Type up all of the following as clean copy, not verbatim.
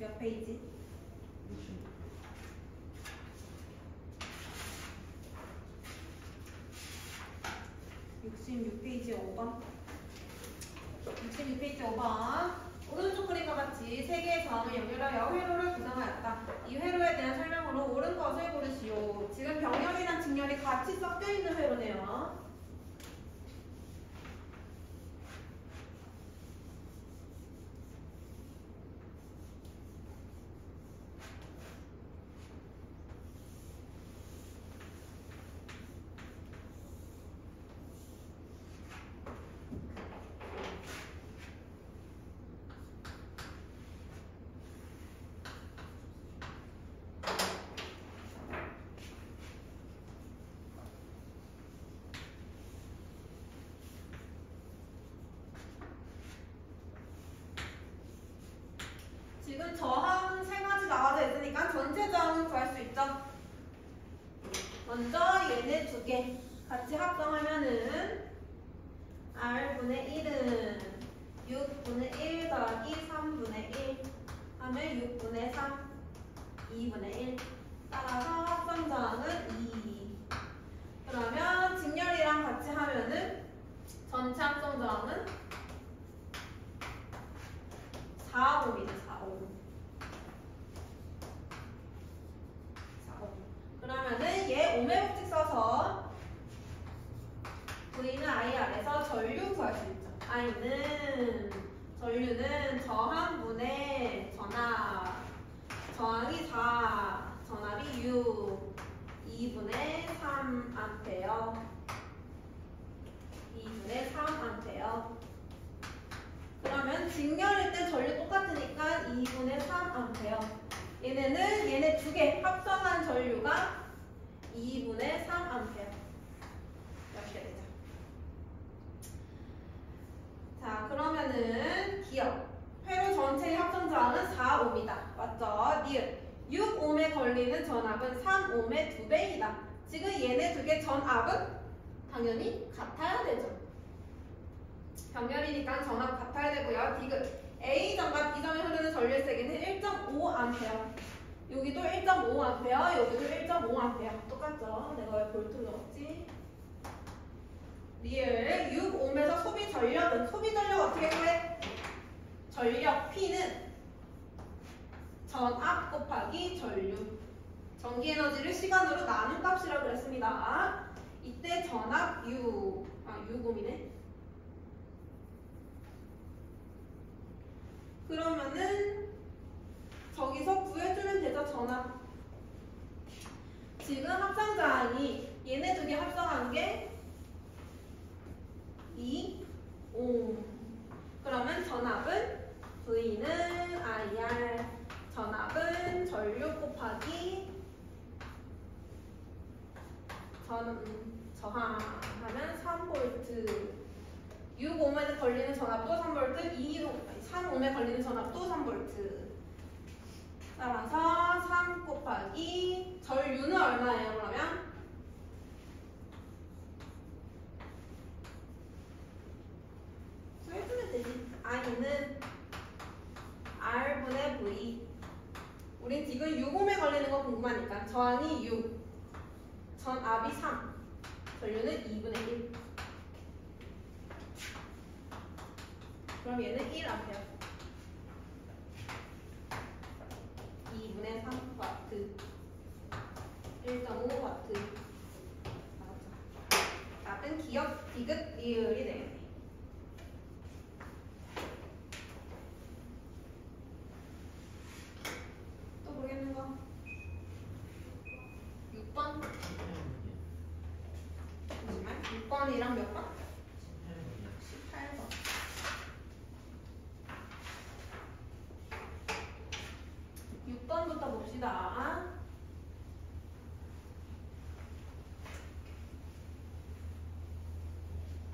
몇 페이지? 66페이지 5번. 66페이지 5번. 오른쪽 그림과 같이 세 개의 저항을 연결하여 회로를 구성하였다. 이 회로에 대한 설명으로 옳은 것을 고르시오. 지금 병렬이랑 직렬이 같이 섞여 있는 회로네요. 지금 저항 세 가지 나와져 있으니까 전체 저항은 구할 수 있죠. 먼저 얘네 두 개 같이 합성하면은 R분의 1은 6분의 1 더하기 3분의 1 하면 6분의 3, 2분의 1 따라서 합성 저항은 2. 그러면 직렬이랑 같이 하면은 전체 합성 저항은 4옴이죠. 4옴. 그러면은 얘 옴의 법칙 써서 V는 IR에서 전류 구할 수 있죠. 전류는 저항분의 전압. 저항이 4, 전압이 6, 2분의 3A. 2분의 3A. 그러면 직렬일 때 전류 똑같으니까 2분의 3A. 얘네 두 개 합성한 전류가 2분의 3A. 이렇게 되죠. 자, 그러면은 기억. 회로 전체의 합성 저항은 4옴이다. 맞죠? 니은. 6옴에 걸리는 전압은 3옴의 2배이다. 지금 얘네 두 개 전압은 당연히 같아야 되죠. 병렬이니까 전압 같아야 되고요. 디귿. A점과 B점에 흐르는 전류의 세기는 1.5A. 여기도 1.5A, 여기도 1.5A. 똑같죠? 내가 왜 볼트를 넣었지? 리을 6옴에서 소비 전력은 어떻게 구해? 전력 P는 전압 곱하기 전류. 전기 에너지를 시간으로 나눈 값이라고 그랬습니다. 이때 전압 6옴이네. 그러면은 저기서 구해주면 되죠. 전압. 지금 합성 저항이 얘네 두 개 합성한 게 2옴. 그러면 전압은 V는 IR. 전압은 전류 곱하기 저항하면 3V. 6옴에 걸리는 전압도 3V, 3옴에 걸리는 전압도 3V. 따라서 3 곱하기 전류는 얼마예요? 그러면 써주면 되지. I는 R분의 V. 우린 지금 6옴에 걸리는 거 궁금하니까 저항이 6, 전압이 3, 전류는 2분의 1. 그럼 얘는 1A. 2분의 3W. 1.5W. 같은 기억, 디귿, 리을이 되겠네. 또 모르겠는 거? 6번? 잠시만. 6번이랑 몇 번? 18번. 6번부터 봅시다.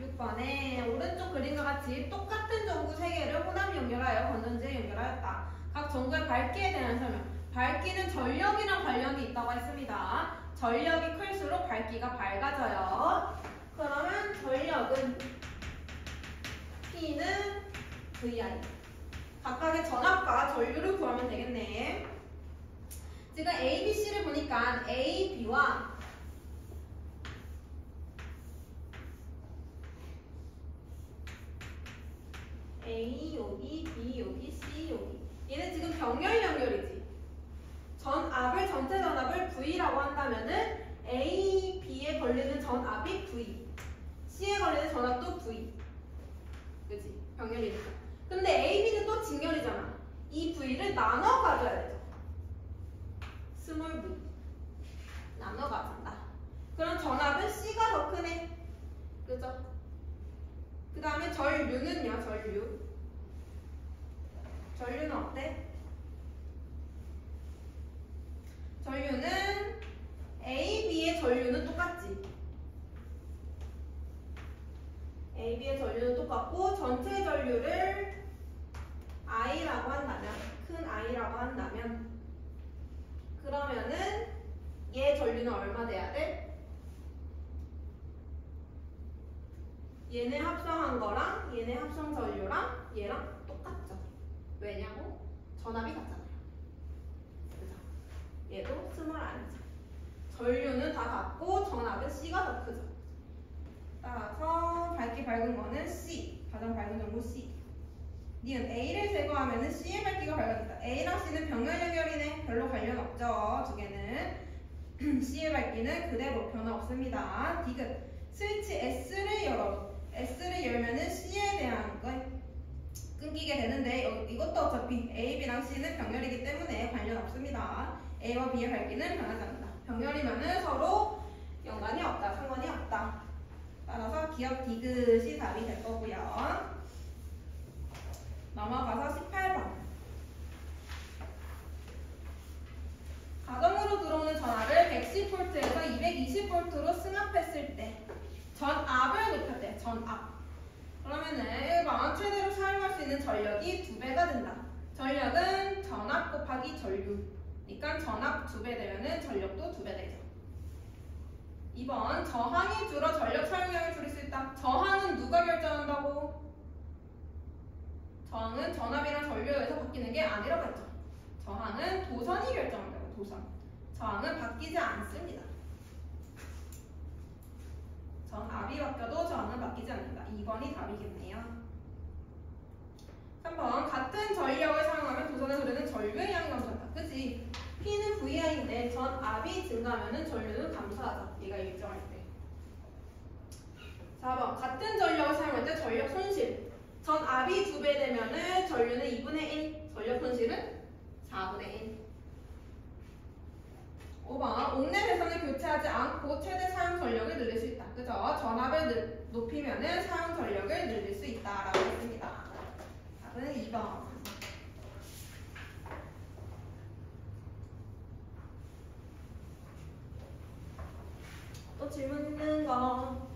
6번에 오른쪽 그림과 같이 똑같은 전구 3개를 호남 연결하여 건전지에 연결하였다. 각 전구의 밝기에 대한 설명. 밝기는 전력이랑 관련이 있다고 했습니다. 전력이 클수록 밝기가 밝아져요. 그러면 전력은 P는 VI. 각각의 전압과 전류를 구하면 되겠네. 지금 A, B, C를 보니까 A, B와 A 여기, B 여기, C 여기. 얘는 지금 병렬 연결이지. 전압을 전체 전압을 V라고 한다면은 A, B에 걸리는 전압이 V, C에 걸리는 전압도 V. 그치? 병렬이니까. 근데 A, B는 또 직렬이잖아. 이 V를 나눠 가져야 되죠. 스몰 V. 나눠 가진다. 그럼 전압은 C가 더 크네. 그죠? 그 다음에 전류는요, 전류. 전류는 어때? 전류는 A, B의 전류는 똑같지. A, B의 전류는 똑같고 전체 전류를 I라고 한다면, 큰 I라고 한다면 그러면은 얘 전류는 얼마 돼야 돼? 얘네 합성한 거랑 얘네 합성 전류랑 얘랑 똑같죠. 왜냐고? 전압이 같잖아요. 그죠? 얘도 스몰 I죠. 전류는 다 같고 전압은 C가 더 크죠. 따라서 밝기 밝은 거는 C, 가장 밝은 정보 C. 니은 A를 제거하면은 C의 밝기가 밝아진다. A랑 C는 병렬 연결이네. 별로 관련 없죠. 두 개는. C의 밝기는 그대로 변화 없습니다. 디귿 스위치 S를 열어. S를 열면은 C에 대한 건 끊기게 되는데 이것도 어차피 A, B랑 C는 병렬이기 때문에 관련 없습니다. A와 B의 밝기는 변하지 않는다. 병렬이면은 서로 연관이 없다. 상관이 없다. 따라서 기억 디귿이 답이 될 거고요. 넘어가서 18번. 가정으로 들어오는 전압을 110V에서 220V로 승합했을 때 전압을 높였대. 전압. 그러면은 1번 최대로 사용할 수 있는 전력이 2배가 된다. 전력은 전압 곱하기 전류. 그러니까 전압 2배 되면은 전력도 2배 되죠. 2번 저항이 줄어 전력 사용량을 줄일 수 있다. 저항은 누가 결정한다고? 저항은 전압이랑 전류에 의해서 바뀌는 게 아니라고 했죠. 저항은 도선이 결정한다고. 도선. 저항은 바뀌지 않습니다. 전압이 바뀌어도 저항은 바뀌지 않는다. 2번이 답이겠네요. 3번 같은 전력을 사용하면 도선에 흐르는 전류의 양이 감소한다. 그치? P는 VI인데 전압이 증가하면 전류는 감소하죠. 얘가 일정할 때. 4번 같은 전력을 사용할 때 전력 손실. 전압이 2배 되면은 전류는 2분의 1, 전력 손실은 4분의 1. 5번 옥내 배선을 교체하지 않고 최대 사용 전력을 늘릴 수 있다. 그죠? 전압을 높이면은 사용 전력을 늘릴 수 있다라고 했습니다. 답은 2번. 또 질문 있는 거.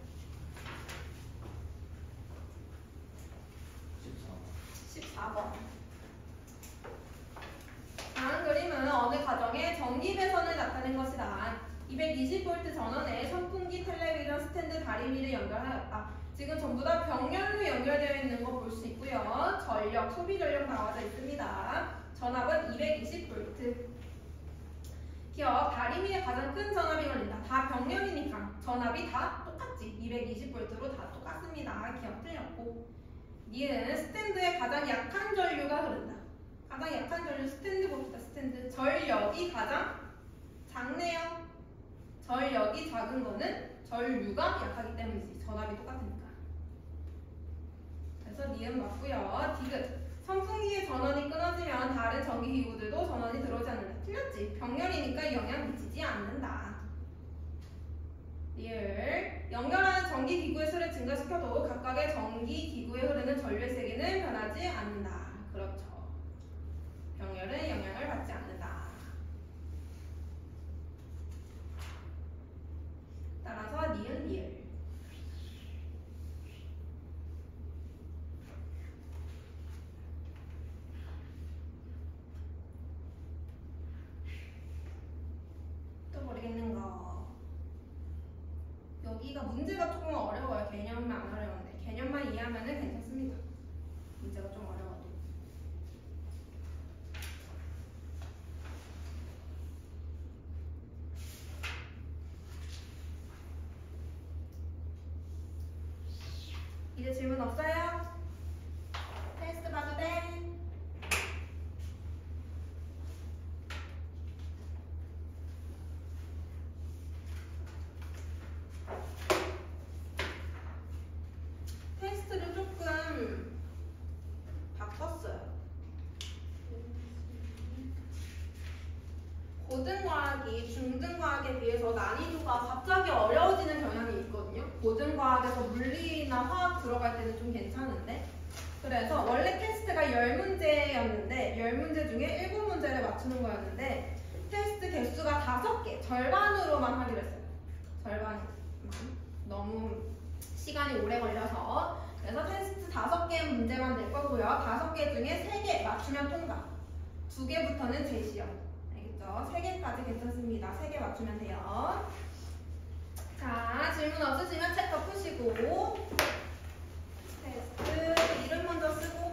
14번. 다음 그림은 어느 가정의 전기 배선을 나타낸 것이다. 220V 전원에 선풍기, 텔레비전, 스탠드, 다리미를 연결하였다. 지금 전부 다 병렬로 연결되어 있는 거 볼 수 있고요. 전력, 소비 전력 나와져 있습니다. 전압은 220V. 기억, 다리미에 가장 큰 전압이 걸린다. 다 병렬이니까 전압이 다 똑같지. 220V로 다 똑같습니다. 기억 틀렸고. 니은 스탠드에 가장 약한 전류가 흐른다. 가장 약한 전류 스탠드 봅시다. 스탠드. 전력이 가장 작네요. 전력이 작은 거는 전류가 약하기 때문이지. 전압이 똑같으니까. 그래서 니은 맞고요. 디귿. 선풍기의 전원이 끊어지면 다른 전기기구들도 전원이 들어오지 않는다. 틀렸지. 병렬이니까 영향 미치지 않는다. 리을. 연결하는 전기기구의 수를 증가시켜도 각각의 전기기구에 흐르는 전류의 세기는 변하지 않는다. 그렇죠. 병렬은 영향을 받지 않는다. 따라서 니은 리을. 또 모르겠는 거. 여기가 문제가 조금 어려워요. 개념만 안 어려운데 개념만 이해하면 괜찮습니다. 문제가 좀 어려워도. 이제 질문 없어요? 테스트 봐도 돼? 테스트를 조금 바꿨어요. 고등과학이 중등과학에 비해서 난이도가 갑자기 어려워지는 경향이 있거든요. 고등과학에서 물리나 화학 들어갈 때는 좀 괜찮은데, 그래서 원래 테스트가 10문제였는데 10문제 중에 7문제를 맞추는 거였는데 테스트 개수가 5개, 절반으로만 하기로 했어요. 절반만. 너무 시간이 오래 걸려서. 그래서 테스트 5개 문제만 낼 거고요. 5개 중에 3개 맞추면 통과. 2개부터는 제시험. 알겠죠? 3개까지 괜찮습니다. 3개 맞추면 돼요. 자, 질문 없으시면 체크 푸시고 테스트 이름 먼저 쓰고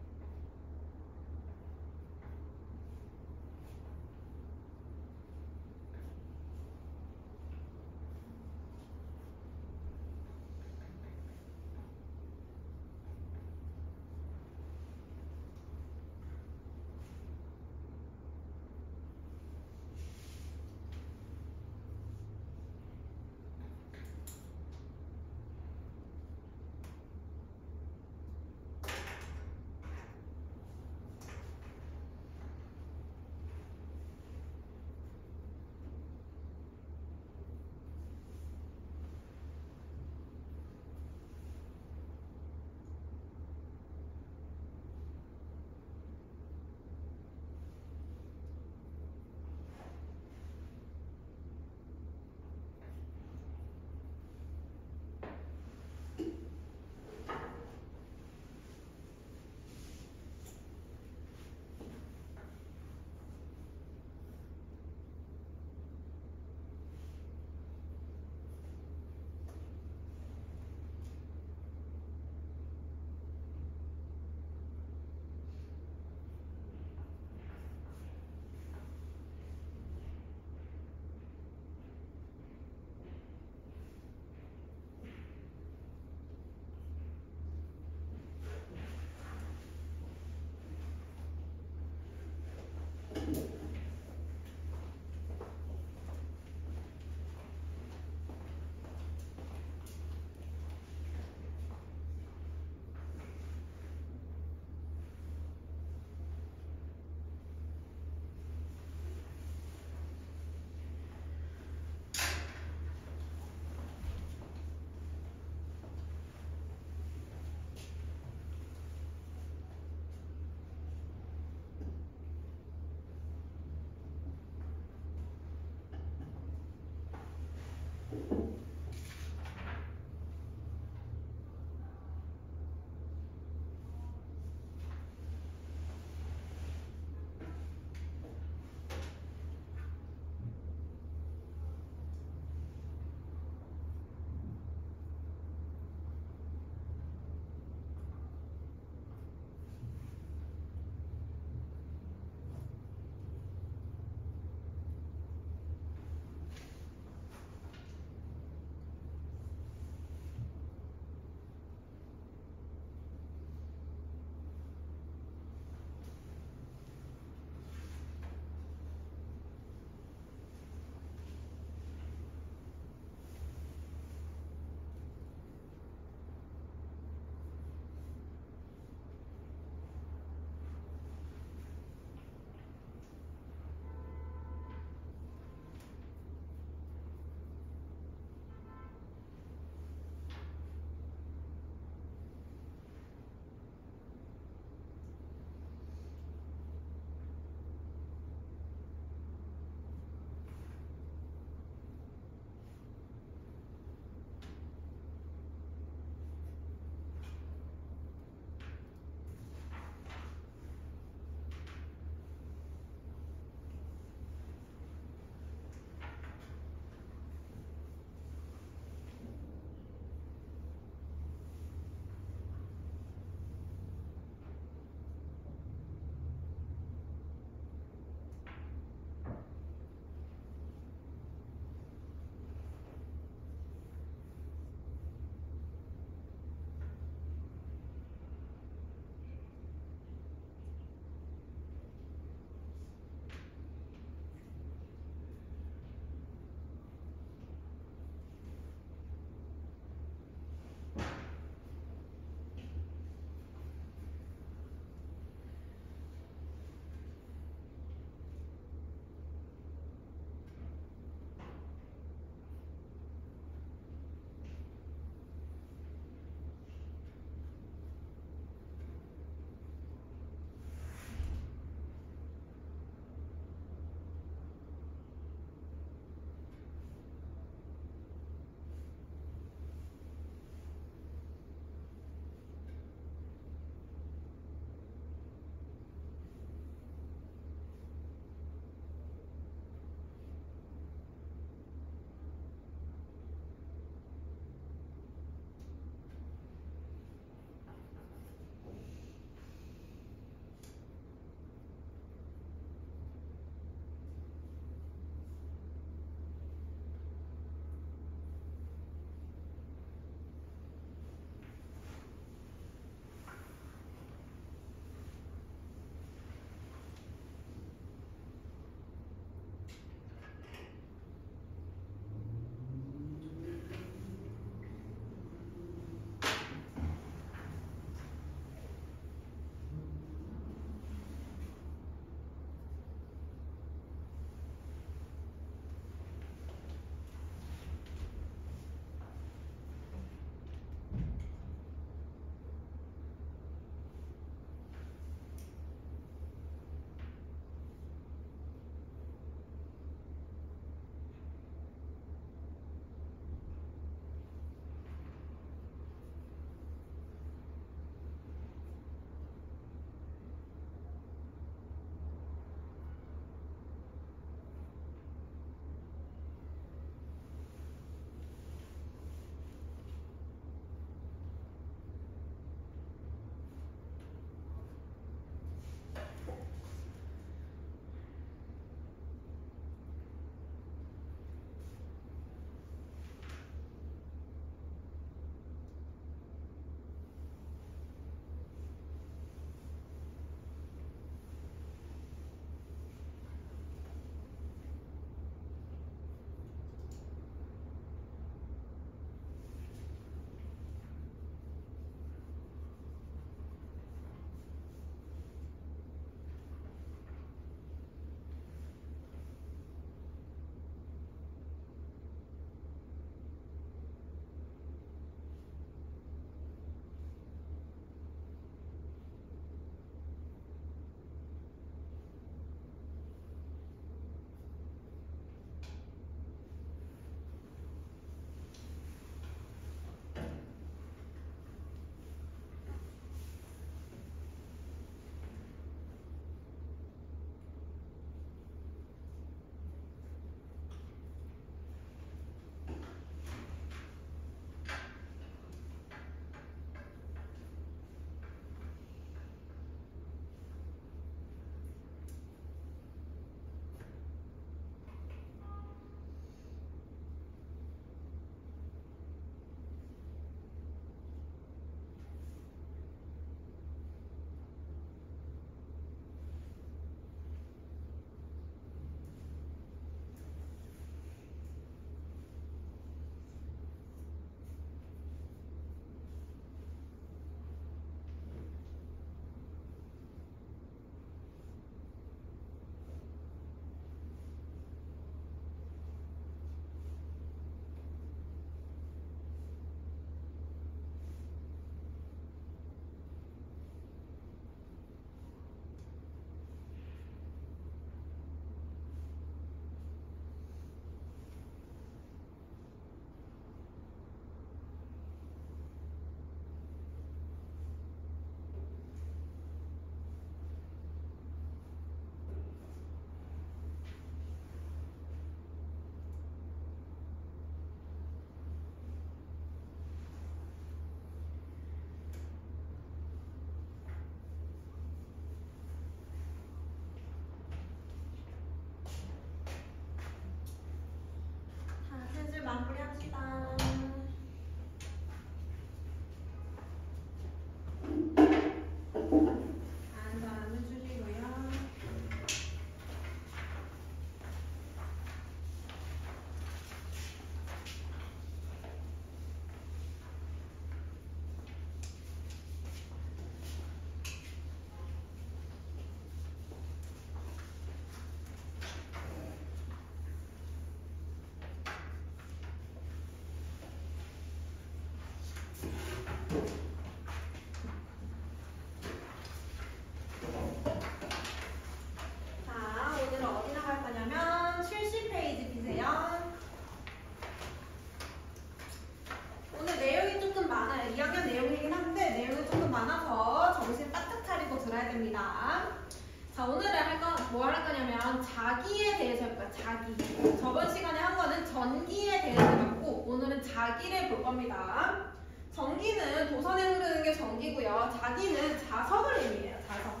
저번 시간에 한 거는 전기에 대해서 배웠고 오늘은 자기를 볼 겁니다. 전기는 도선에 흐르는 게 전기고요. 자기는 자석을 의미해요. 자석.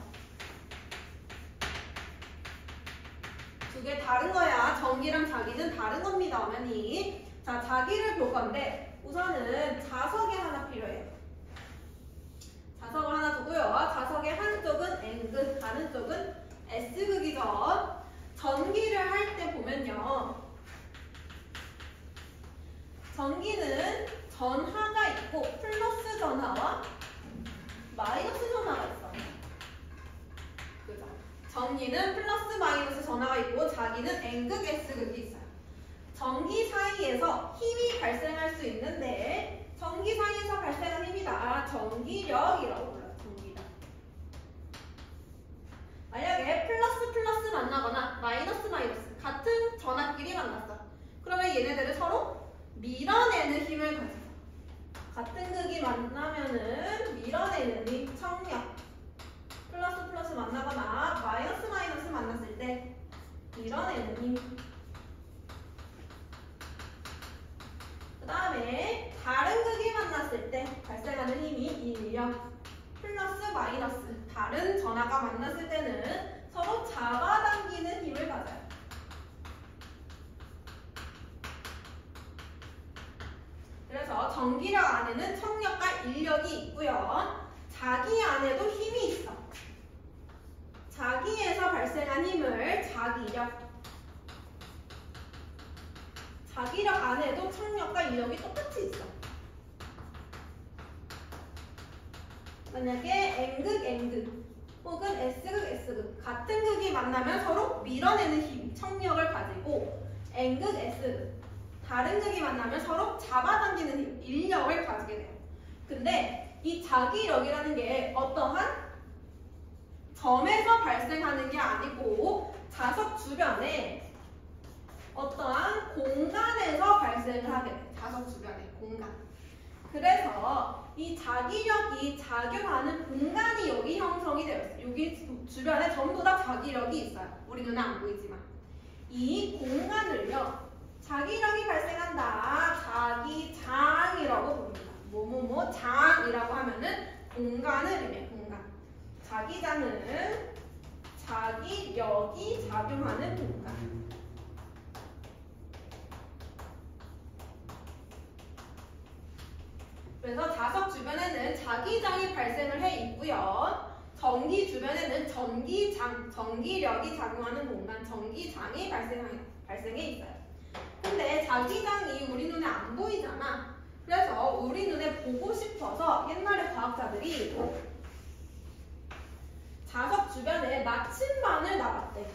두 개 다른 거야. 전기랑 자기는 다른 겁니다. 어머니. 자, 자기를 볼 건데 우선은 자석이 하나 필요해요. 자석을 하나 두고요. 자석의 한쪽은 N극, 다른 쪽은 S극이죠. 전기를 할 때 보면요. 전기는 전하가 있고 플러스 전하와 마이너스 전하가 있어요. 그죠? 전기는 플러스 마이너스 전하가 있고 자기는 N극, S극이 있어요. 전기 사이에서 힘이 발생할 수 있는데 전기 사이에서 발생한 힘이다. 전기력이라고 불러요. 전기력. 만약에 플러스 플러스 만나거나 마이너스 마이너스 같은 전하끼리 만났어. 그러면 얘네들을 서로 밀어내는 힘을 가지고 같은 극이 만나면은 밀어내는 힘, 청력. 플러스 플러스 만나거나 마이너스 마이너스 만났을 때 밀어내는 힘. 그 다음에 다른 극이 만났을 때 발생하는 힘이 인력. 플러스 마이너스 다른 전하가 만났을 때는 서로 잡아당기는 힘을 가져요. 그래서 전기력 안에는 청력과 인력이 있고요. 자기 안에도 힘이 있어. 자기에서 발생한 힘을 자기력. 자기력 안에도 청력과 인력이 똑같이 있어. 만약에 N극, N극 혹은 S극, S극 같은 극이 만나면 서로 밀어내는 힘, 청력을 가지고 N극, S극 다른 극이 만나면 서로 잡아당기는 힘, 인력을 가지게 돼요. 근데 이 자기력이라는 게 어떠한 점에서 발생하는 게 아니고 자석 주변에 어떠한 공간에서 발생을 하게 돼요. 자석 주변의 공간. 그래서 이 자기력이 작용하는 공간이 여기 형성이 되어 있어요. 여기 주변에 전부 다 자기력이 있어요. 우리 눈에 안 보이지만. 이 공간을요. 자기력이 발생한다. 자기장이라고 부릅니다. 뭐뭐뭐 장이라고 하면은 공간을 의미해요. 공간. 자기장은 자기력이 작용하는 공간. 그래서 자석 주변에는 자기장이 발생을 해 있고요. 전기 주변에는 전기장, 전기력이 작용하는 공간, 전기장이 발생해 있어요. 근데 자기장이 우리 눈에 안 보이잖아. 그래서 우리 눈에 보고 싶어서 옛날에 과학자들이 자석 주변에 나침반을 놔봤대.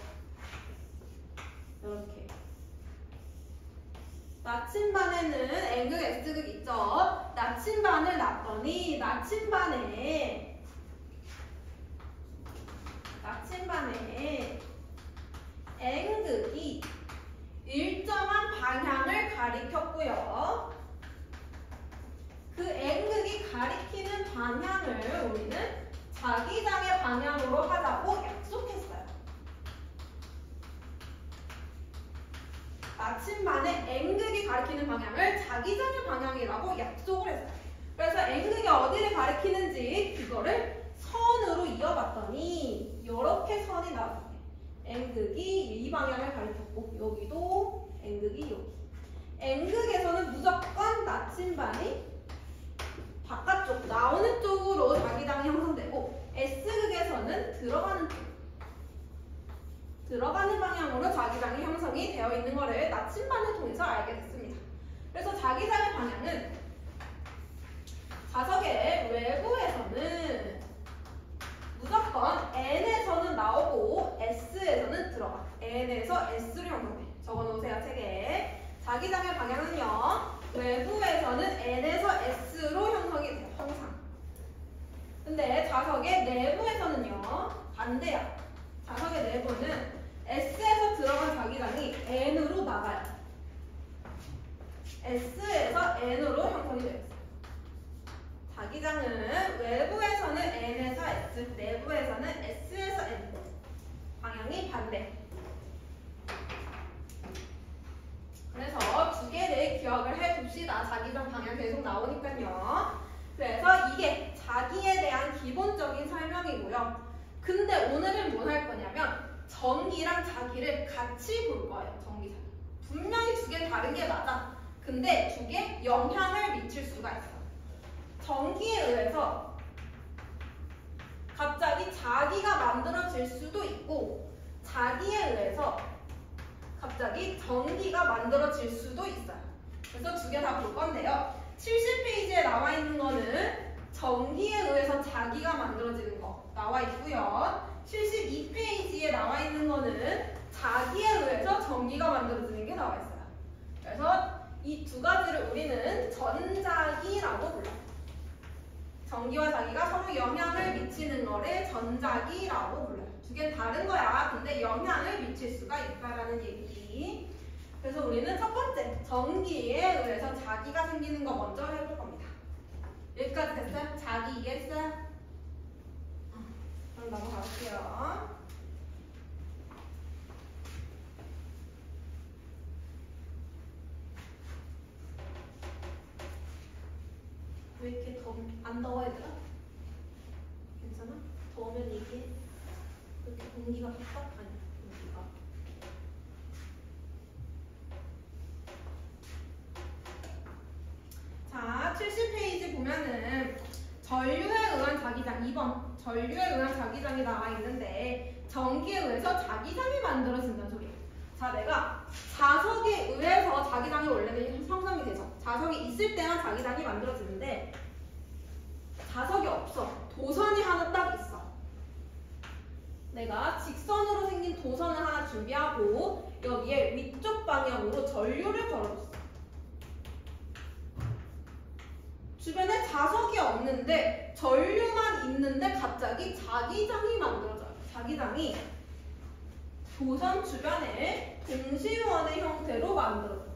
이렇게. 나침반에는 N극, S극 있죠? 나침반을 놨더니 나침반에 N극이 일정한 방향을 가리켰고요. 그 N극이 가리키는 방향을 우리는 자기장의 방향으로 하자고 약속했어요. 나침반의 N극이 가리키는 방향을 자기장의 방향이라고 약속을 했어요. 그래서 N극이 어디를 가리키는지 그거를 선으로 이어봤더니 이렇게 선이 나왔어요. N극이 이 방향을 가리켰고 여기도 N극이 여기. N극에서는 무조건 나침반이 바깥쪽, 나오는 쪽으로 자기장이 형성되고 S극에서는 들어가는 방향으로 자기장이 형성이 되어 있는 것을 나침반을 통해서 알게 됐습니다. 그래서 자기장의 방향은 자석의 외부에서는 무조건 N에서는 나오고 S에서는 들어가. N에서 S로 형성돼. 적어놓으세요, 책에. 자기장의 방향은요. 외부에서는 N에서 S로 형성이 돼요. 항상. 근데 자석의 내부에서는요. 반대야. 자석의 내부는 S에서 들어간 자기장이 N으로 나가요. S에서 N으로 형성이 되어 있어요. 자기장은 외부에서는 N에서 S, 내부에서는 S에서 N. 방향이 반대. 기억을 해둡시다. 자기장 방향 계속 나오니까요. 그래서 이게 자기에 대한 기본적인 설명이고요. 근데 오늘은 뭘 할 거냐면 정기랑 자기를 같이 볼 거예요. 정기, 자기. 분명히 두 개 다른 게 맞아. 근데 두 개 영향을 미칠 수가 있어. 정기에 의해서 갑자기 자기가 만들어질 수도 있고 자기에 의해서 갑자기 정기가 만들어질 수도 있어요. 그래서 두 개 다 볼 건데요. 70페이지에 나와 있는 거는 정기에 의해서 자기가 만들어지는 거 나와 있고요. 72페이지에 나와 있는 거는 자기에 의해서 정기가 만들어지는 게 나와 있어요. 그래서 이 두 가지를 우리는 전자기라고 불러요. 정기와 자기가 서로 영향을 미치는 거를 전자기라고 불러요. 두 개는 다른 거야. 근데 영향을 미칠 수가 있다라는 얘기. 그래서 우리는 첫 번째, 정기에 의해서 자기가 생기는 거 먼저 해볼 겁니다. 여기까지 됐어요? 자기 이해했어요? 그럼 넘어갈게요. 왜 이렇게 안 더워 얘들아? 괜찮아? 더우면 얘기해. 이렇게 공기가 팍팍하냐 공기가. 자, 70페이지 보면은 전류에 의한 자기장 2번 전류에 의한 자기장이 나와 있는데 전기에 의해서 자기장이 만들어진다는 소리예요. 자, 내가 자석에 의해서 자기장이 원래는 형성이 되죠. 자석이 있을 때만 자기장이 만들어지는데 자석이 없어. 도선이 하나 딱 있어. 내가 직선으로 생긴 도선을 하나 준비하고 여기에 위쪽 방향으로 전류를 걸어줬어. 주변에 자석이 없는데 전류만 있는데 갑자기 자기장이 만들어져요. 자기장이 도선 주변에 동심원의 형태로 만들어져요.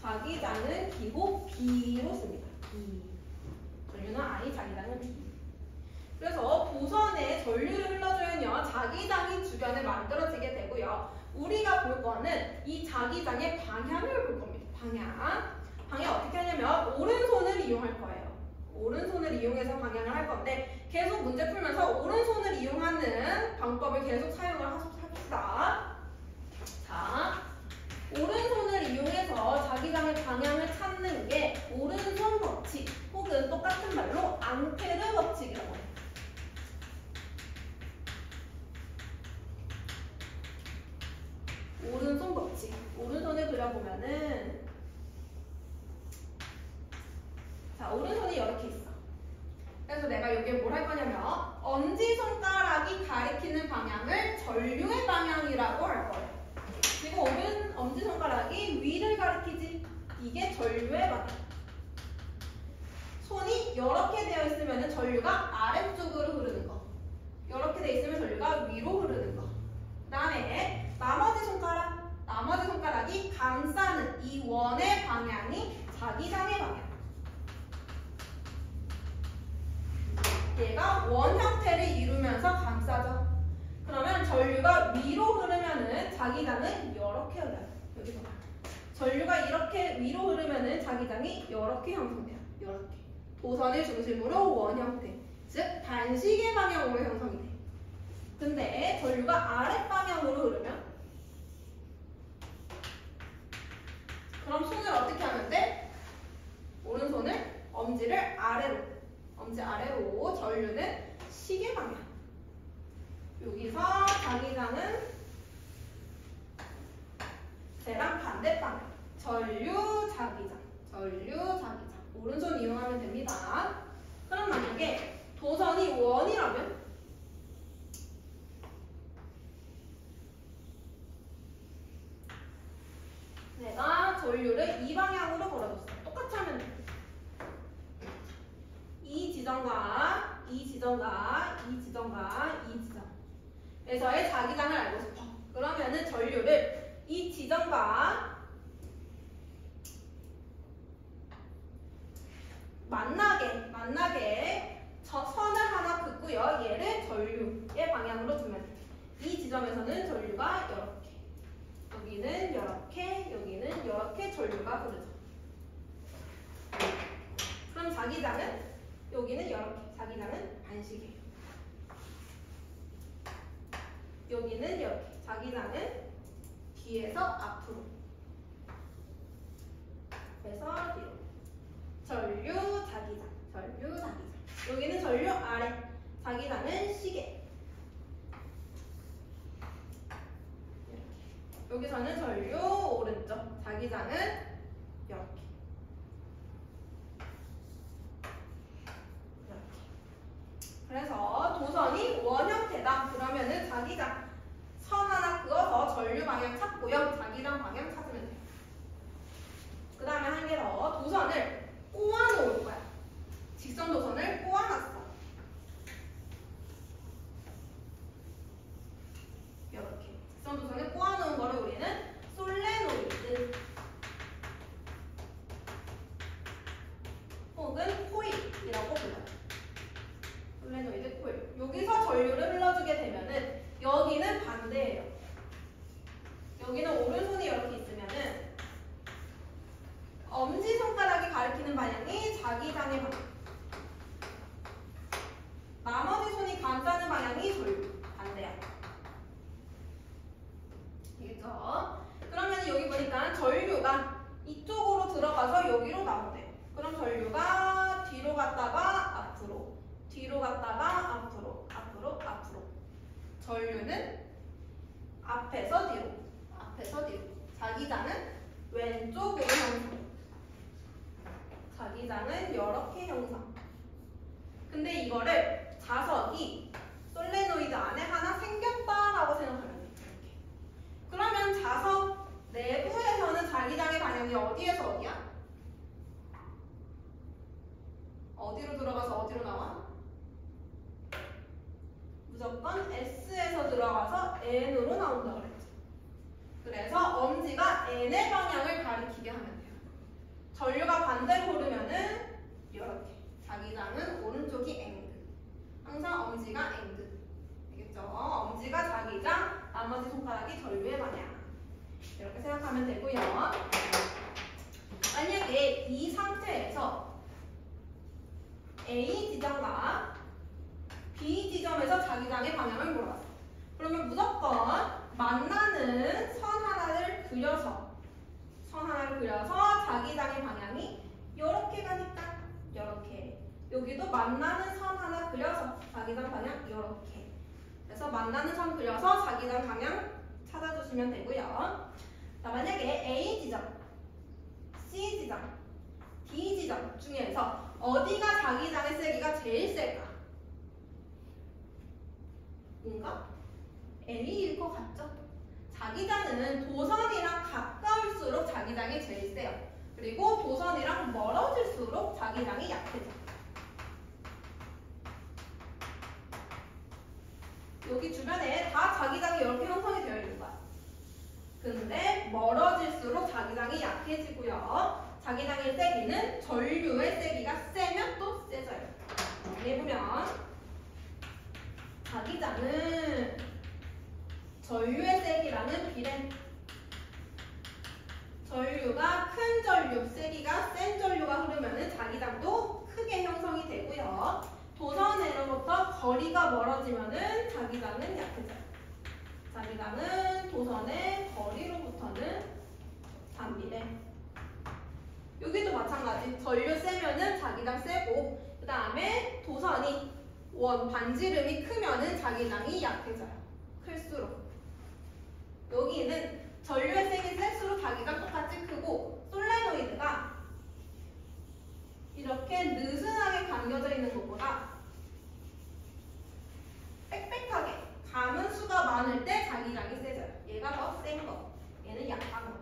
자기장은 기호 B로 씁니다. B. 전류는 I, 자기장은 B. 그래서 도선에 전류를 흘러주면요 자기장이 주변에 만들어지게 되고요. 우리가 볼 거는 이 자기장의 방향을 볼 겁니다. 방향 어떻게 하냐면 오른손을 이용할 거예요. 오른손을 이용해서 방향을 할 건데 계속 문제 풀면서 오른손을 이용하는 방법을 계속 사용을 합시다. 자, 오른손을 이용해서 자기장의 방향을 찾는 게 오른손 법칙 혹은 똑같은 말로 앙페르 법칙이라고 해요. 오른손 법칙. 오른손을 그려보면은 자, 오른손이 이렇게 있어. 그래서 내가 여기에 뭘 할 거냐면 엄지손가락이 가리키는 방향을 전류의 방향이라고 할 거예요. 그리고 엄지손가락이 위를 가리키지. 이게 전류의 방향. 손이 이렇게 되어 있으면 전류가 아래쪽으로 흐르는 거. 이렇게 되어 있으면 전류가 위로 흐르는 거. 그 다음에 나머지 손가락이 감싸는 이 원의 방향이 자기장의 방향. 얘가 원 형태를 이루면서 감싸죠. 그러면 전류가 위로 흐르면은 자기장은 이렇게 흘러요. 여기서 봐. 전류가 이렇게 위로 흐르면은 자기장이 이렇게 형성돼요. 이렇게. 도선을 중심으로 원 형태. 즉 단식의 방향으로 형성이 돼. 근데 전류가 아랫 방향으로 흐르면 그럼 손을 어떻게 하면 돼? 오른손을 엄지 아래로 전류는 시계 방향. 여기서 자기장은 쟤랑 반대 방향. 전류 자기장. 오른손 이용하면 됩니다. 그럼 만약에 도선이 원이라면 내가 전류를 이 방향으로 걸어줬어. 똑같이 하면 돼. 이 지점과 이 지점과 이 지점과 이 지점에서의 자기장을 알고 싶어. 그러면은 전류를 이 지점과 만나게 선을 하나 긋고요. 얘를 전류의 방향으로 두면 돼. 이 지점에서는 전류가 이렇게 여기는 이렇게, 여기는 이렇게 전류가 흐르죠. 그럼 자기장은 여기는 이렇게, 자기장은 반시계. 여기는 이렇게, 자기장은 뒤에서 앞으로. 그래서 뒤로. 전류, 자기장, 전류, 자기장. 여기는 전류 아래, 자기장은 시계. 이렇게. 여기서는 전류 오른쪽, 자기장은 이렇게. 그래서 도선이 원 형태다. 그러면은 자기장 선 하나 그어서 전류 방향 찾고요. 자기장 방향 찾으면 돼요. 그 다음에 한 개 더. 도선을 꼬아놓을 거야. 직선 도선을 꼬아놨어. 이렇게. 직선 도선을 꼬아놓은 거를 우리는 솔레노이드 혹은 코일이라고 불러요. 솔레노이드 코일. 여기서 전류를 흘러주게 되면은 여기는 반대예요. 여기는 오른손이 이렇게 있으면은 엄지손가락이 가리키는 방향이 자기장의 방향. 나머지 손이 감싸는 방향이 전류. 반대야. 알겠죠? 그러면 여기 보니까 전류가 이쪽으로 들어가서 여기로 나온대요. 그럼 전류가 뒤로 갔다가 앞으로, 뒤로 갔다가 앞으로, 앞으로, 앞으로. 전류는 앞에서 뒤로, 앞에서 뒤로. 자기장은 왼쪽으로 형성. 자기장은 이렇게 형성. 근데 이거를 자석이 솔레노이드 안에 하나 생겼다라고 생각하면 돼요. 이렇게. 그러면 자석 내부에서는 자기장의 방향이 어디에서 어디야? 어디로 들어가서 어디로 나와? 무조건 S에서 들어가서 N으로 나온다고 그랬죠. 그래서 엄지가 N의 방향을 가리키게 하면 돼요. 전류가 반대로 흐르면은 이렇게. 자기장은 오른쪽이 엔드. 항상 엄지가 엔드. 알겠죠? 엄지가 자기장, 나머지 손가락이 전류의 방향. 이렇게 생각하면 되고요. 만약에 이 상태에서 A 지점과 B 지점에서 자기장의 방향을 몰았어. 그러면 무조건 만나는 선 하나를 그려서 자기장의 방향이 이렇게 가니까 이렇게. 여기도 만나는 선 하나 그려서 자기장 방향 이렇게. 그래서 만나는 선 그려서 자기장 방향 찾아주시면 되고요. 자, 만약에 A 지점, C 지점, D 지점 중에서 어디가 자기장의 세기가 제일 셀까? 뭔가? A일 것 같죠? 자기장은 도선이랑 가까울수록 자기장이 제일 세요. 그리고 도선이랑 멀어질수록 자기장이 약해져. 여기 주변에 다 자기장이 이렇게 형성이 되어 있는 거야. 근데 멀어질수록 자기장이 약해지고요. 자기장의 세기는 전류의 세기가 세면 또 세져요. 여기 보면 자기장은 전류의 세기랑은 비례. 전류가 큰 전류, 세기가 센 전류가 흐르면 자기장도 크게 형성이 되고요. 도선으로부터 거리가 멀어지면 자기장은 약해져요. 자기장은 도선의 거리로부터는 반비례. 여기도 마찬가지. 전류 세면은 자기장 세고, 그 다음에 도선이 반지름이 크면은 자기장이 약해져요. 클수록. 여기는 전류의 세기 셀수록 자기장 똑같이 크고, 솔레노이드가 이렇게 느슨하게 감겨져 있는 것보다 빽빽하게 감은 수가 많을 때 자기장이 세져요. 얘가 더 센 거, 얘는 약한 거.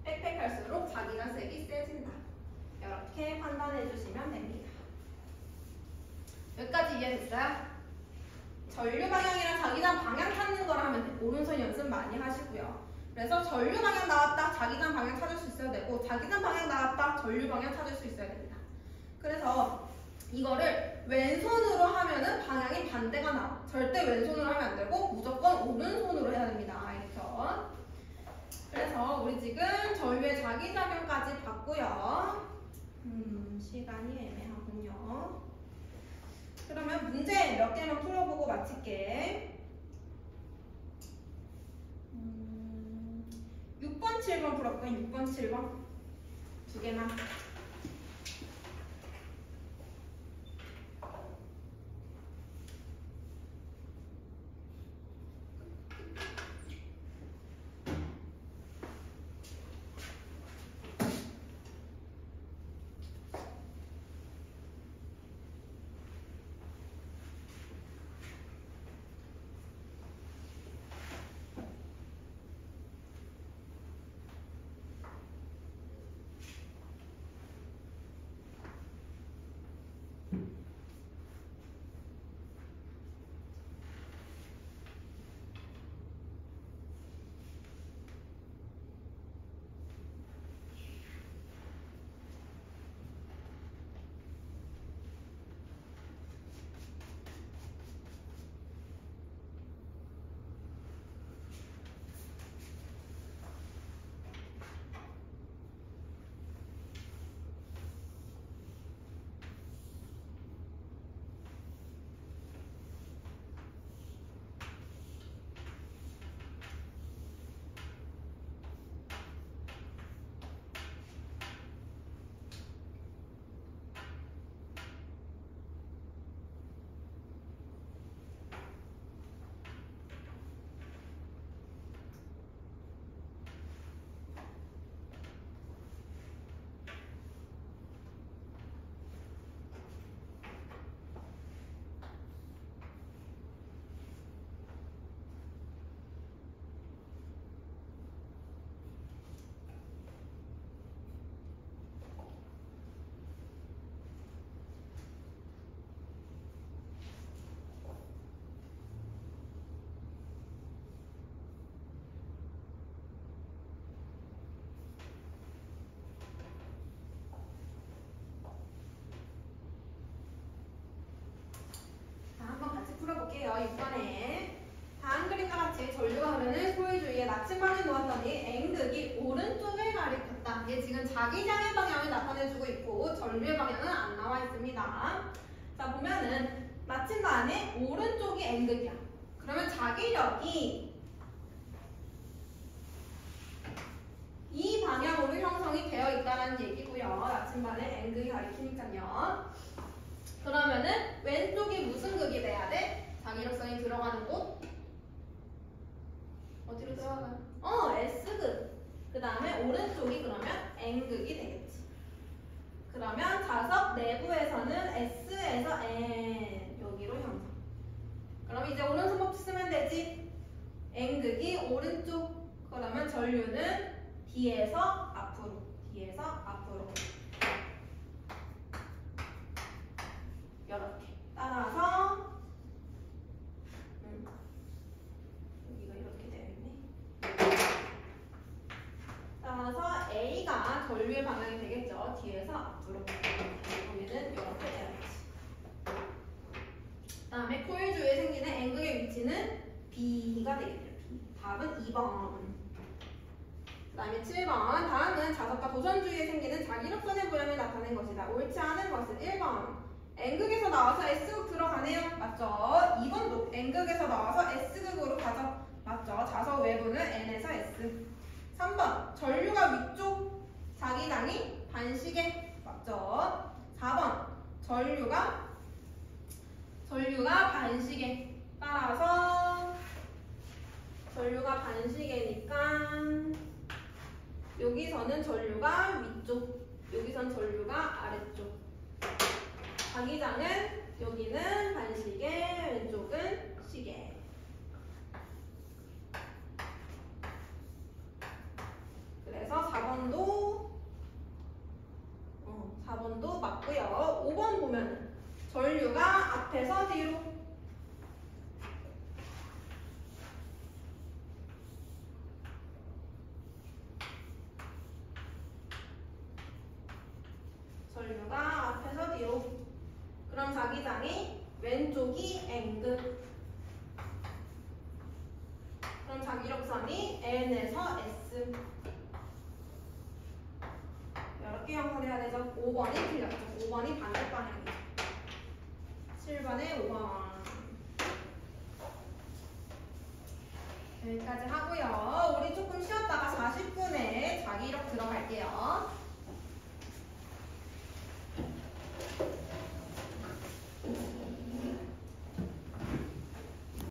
빽빽할수록 자기장 색이 세진다. 이렇게 판단해 주시면 됩니다. 여기까지 이해됐어요? 전류 방향이랑 자기장 방향 찾는 거라 하면 돼. 오른손 연습 많이 하시고요. 그래서 전류 방향 나왔다, 자기장 방향 찾을 수 있어야 되고, 자기장 방향 나왔다, 전류 방향 찾을 수 있어야 됩니다. 그래서 이거를 왼손으로 하면은 방향이 반대가 나와. 절대 왼손으로 하면 안 되고 무조건 오른손으로 해야 됩니다. 알겠죠? 많이 애매하군요. 그러면 문제 몇 개만 풀어보고 마칠게. 6번, 7번 풀어볼까? 6번, 7번 두 개만. 풀어볼게요. 6번에 다음 그림과 같이 전류가 흐르는 소위 주위에 나침반을 놓았더니 N극이 오른쪽을 가리켰다. 이게 지금 자기장의 방향을 나타내주고 있고 전류의 방향은 안 나와 있습니다. 자, 보면은 나침반의 오른쪽이 N극이야. 그러면 자기력이 이 방향으로 형성이 되어 있다는 얘기고요. 나침반의 N극이 가리키니까요. 그러면은 왼쪽이 무슨 극이 돼야 돼? 자기력선이 들어가는 곳? 어디로 들어가? S극. 그 다음에 오른쪽이 그러면 N극이 되겠지. 그러면 자석 내부에서는 S에서 N 여기로 형성. 그럼 이제 오른손 법칙 쓰면 되지. N극이 오른쪽. 그러면 전류는 뒤에서 앞으로. 뒤에서 앞으로. 이렇게 따라서 여기가 이렇게 되어 있네. 따라서 A가 전류의 방향이 되겠죠. 뒤에서 앞으로. 그러면은 이렇게 되어있지. 그다음에 코일 주위에 생기는 N극의 위치는 B가 되겠네요. B. 답은 2번. 그다음에 7번. 다음은 자석과 도선 주위에 생기는 자기력선의 모양을 나타낸 것이다. 옳지 않은 것은 1번. N극에서 나와서 S극 들어가네요. 맞죠? 2번도 N극에서 나와서 S극으로 가죠. 맞죠? 자석 외부는 N에서 S. 3번. 전류가 위쪽 자기장이 반시계. 맞죠? 4번. 전류가 반시계. 따라서 전류가 반시계니까 여기서는 전류가 위쪽, 여기선 전류가 아래쪽. 자기장은 여기는 반시계, 왼쪽은 시계. 그래서 4번도 맞고요. 5번 보면 전류가 앞에서 뒤로. 전류가 앞에서 뒤로. 그럼 자기장이 왼쪽이 N극. 그럼 자기력선이 N에서 S. 이렇게 형성해야 되죠. 5번이 틀렸죠. 5번. 5번이 반대 방향이죠. 7번에 5번. 여기까지 하고요. 우리 조금 쉬었다가 40분에 자기 이력 들어갈게요.